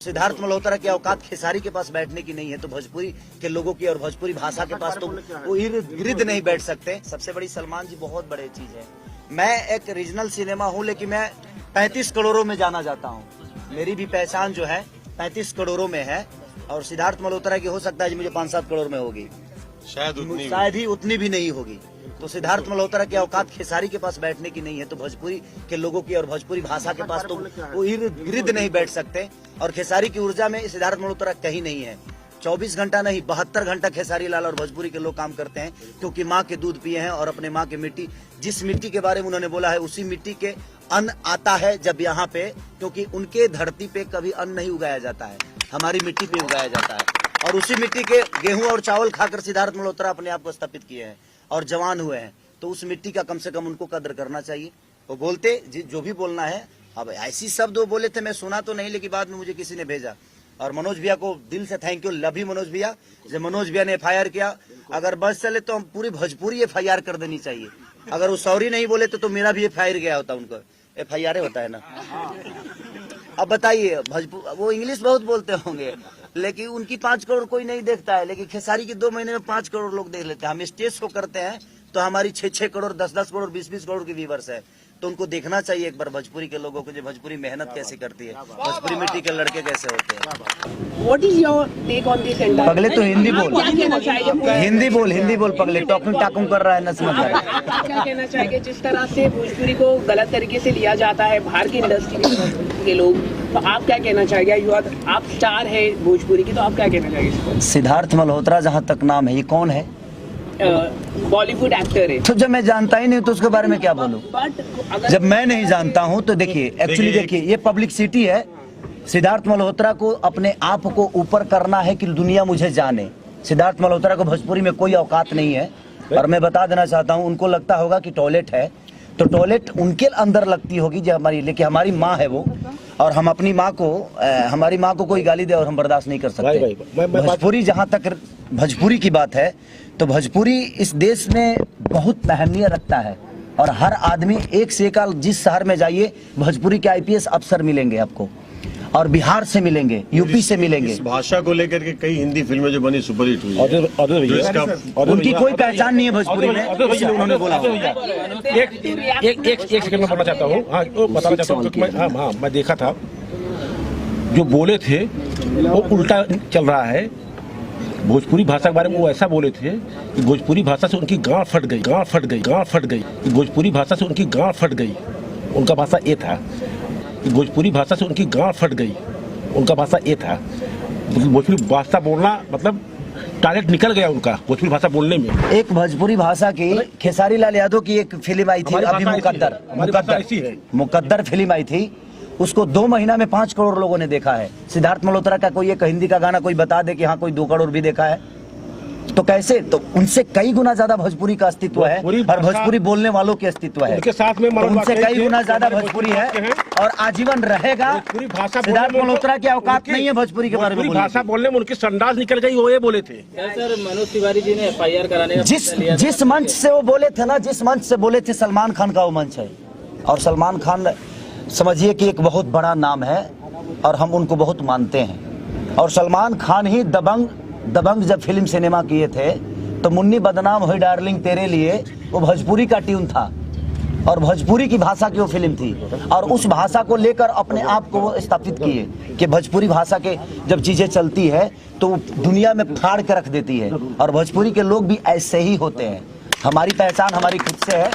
सिद्धार्थ मल्होत्रा की औकात खेसारी के पास बैठने की नहीं है, तो भोजपुरी के लोगों की और भोजपुरी भाषा के पास तो वो इर्द नहीं बैठ सकते। सबसे बड़ी सलमान जी बहुत बड़े चीज है। मैं एक रीजनल सिनेमा हूँ, लेकिन मैं 35 करोड़ों में जाना जाता हूँ। मेरी भी पहचान जो है 35 करोड़ों में है, और सिद्धार्थ मल्होत्रा की हो सकता है जी मुझे 5-7 करोड़ में होगी, शायद ही उतनी भी नहीं होगी। तो सिद्धार्थ मल्होत्रा की औकात खेसारी के पास बैठने की नहीं है, तो भोजपुरी के लोगों की और भोजपुरी भाषा के पास तो वो इर्द नहीं बैठ सकते। और खेसारी की ऊर्जा में सिद्धार्थ मल्होत्रा कहीं नहीं है। 24 घंटा नहीं 72 घंटा खेसारी लाल और भोजपुरी के लोग काम करते हैं, क्योंकि माँ के दूध पिए हैं और अपने माँ के मिट्टी, जिस मिट्टी के बारे में उन्होंने बोला है उसी मिट्टी के अन्न आता है जब यहाँ पे, क्योंकि उनके धरती पे कभी अन्न नहीं उगाया जाता है, हमारी मिट्टी पे उगाया जाता है। और उसी मिट्टी के गेहूं और चावल खाकर सिद्धार्थ मल्होत्रा अपने आप को स्थापित किए हैं और जवान हुए हैं। तो उस मिट्टी का कम से कम उनको कदर करना चाहिए। वो बोलते जो भी बोलना है, अब ऐसी शब्द वो बोले थे मैं सुना तो नहीं, लेकिन बाद में मुझे किसी ने भेजा। और मनोज भैया को दिल से thank you, love you Manoj भैया। जब मनोज भैया ने FIR किया, अगर बस चले तो हम पूरी भोजपुरी FIR कर देनी चाहिए। अगर वो सॉरी नहीं बोले तो मेरा भी FIR गया होता, उनको FIR होता है ना। अब बताइए, वो इंग्लिश बहुत बोलते होंगे, लेकिन उनकी 5 करोड़ कोई नहीं देखता है, लेकिन खेसारी की 2 महीने में 5 करोड़ लोग देख लेते हैं। हम स्टेज को करते हैं तो हमारी 6-6 करोड़ 10-10 करोड़ 20-20 करोड़ की व्यूअर्स है। तो उनको देखना चाहिए एक बार भोजपुरी के लोगों को, जो भोजपुरी मेहनत कैसे करती है, भोजपुरी मिट्टी के लड़के कैसे होते हैं। What is your take on this entire? पगले तो हिंदी बोल, क्या कहना चाहेंगे? हिंदी बोल पगले, टॉकिंग टाकुम कर रहा है न समझ रहा है। आप क्या कहना चाहेंगे जिस तरह से भोजपुरी को गलत तरीके से लिया जाता है बाहर की इंडस्ट्री के लोग, तो आप क्या कहना चाहेंगे? आप स्टार है भोजपुरी की, तो आप क्या कहना चाहेंगे इसको? सिद्धार्थ मल्होत्रा जहाँ तक नाम है, ये कौन है? बॉलीवुड एक्टर है। तो जब मैं जानता ही नहीं तो उसके बारे में क्या बोलूं? बट जब मैं नहीं जानता हूं तो देखिए, एक्चुअली देखिए, ये पब्लिसिटी है। सिद्धार्थ मल्होत्रा को अपने आप को ऊपर करना है कि दुनिया मुझे जाने। सिद्धार्थ मल्होत्रा को भोजपुरी में कोई औकात नहीं है। और मैं बता देना चाहता हूं, उनको लगता होगा कि टॉयलेट है, तो टॉयलेट उनके अंदर लगती होगी जो हमारी, लेकिन हमारी माँ है वो, और हम अपनी माँ को, हमारी माँ को कोई गाली दे और हम बर्दाश्त नहीं कर सकते। भोजपुरी, जहाँ तक भोजपुरी की बात है, तो भोजपुरी इस देश में बहुत अहमियत रखता है। और हर आदमी एक से एक, जिस शहर में जाइए भोजपुरी के IPS अफसर मिलेंगे आपको, और बिहार से मिलेंगे, यूपी से मिलेंगे। इस भाषा को लेकर के कई हिंदी फिल्में जो बनी सुपरहिट हुई है, उनकी कोई पहचान नहीं है भोजपुरी में, इसलिए उन्होंने बोला। एक सेकंड में बोलना चाहता हूँ, हाँ वो बताना चाहता हूँ, क्योंकि मैं देखा था जो बोले थे वो उल्टा चल रहा है। भोजपुरी भाषा के बारे में वो ऐसा बोले थे कि भोजपुरी भाषा से उनकी गांड फट गई। भोजपुरी भाषा से उनकी गांड फट गई, उनका भाषा ये था। भोजपुरी भाषा से उनकी गांड फट गई, उनका भाषा ये था। भोजपुरी भाषा बोलना मतलब टैलेंट निकल गया उनका भोजपुरी भाषा बोलने में। एक भोजपुरी भाषा की खेसारी लाल यादव की एक फिल्म आई थी अभी, मुकद्दर फिल्म आई थी। उसको 2 महीना में 5 करोड़ लोगों ने देखा है। सिद्धार्थ मल्होत्रा का कोई एक हिंदी का गाना कोई बता दे कि हाँ कोई 2 करोड़ भी देखा है, तो कैसे? तो उनसे कई गुना ज्यादा भोजपुरी का अस्तित्व है, और भोजपुरी बोलने वालों के अस्तित्व है। उनके साथ में तो उनसे कई गुना ज्यादा भोजपुरी है और आजीवन रहेगा। सिद्धार्थ मल्होत्रा की औकात नहीं है भोजपुरी के बारे में बोलने। भाषा बोलने में उनकी संडास निकल गई, वो ये बोले थे। सर मनोज तिवारी जी ने FIR कराने का जिस मंच से वो बोले थे ना, जिस मंच से बोले थे, सलमान खान का वो मंच है। और सलमान खान समझिए कि एक बहुत बड़ा नाम है और हम उनको बहुत मानते हैं। और सलमान खान ही दबंग जब फिल्म सिनेमा किए थे तो मुन्नी बदनाम हुई डार्लिंग तेरे लिए, वो भोजपुरी का ट्यून था और भोजपुरी की भाषा की वो फिल्म थी। और उस भाषा को लेकर अपने आप को वो स्थापित किए कि भोजपुरी भाषा के जब चीजें चलती है तो दुनिया में फाड़ के रख देती है। और भोजपुरी के लोग भी ऐसे ही होते हैं। हमारी पहचान हमारी खुद से है।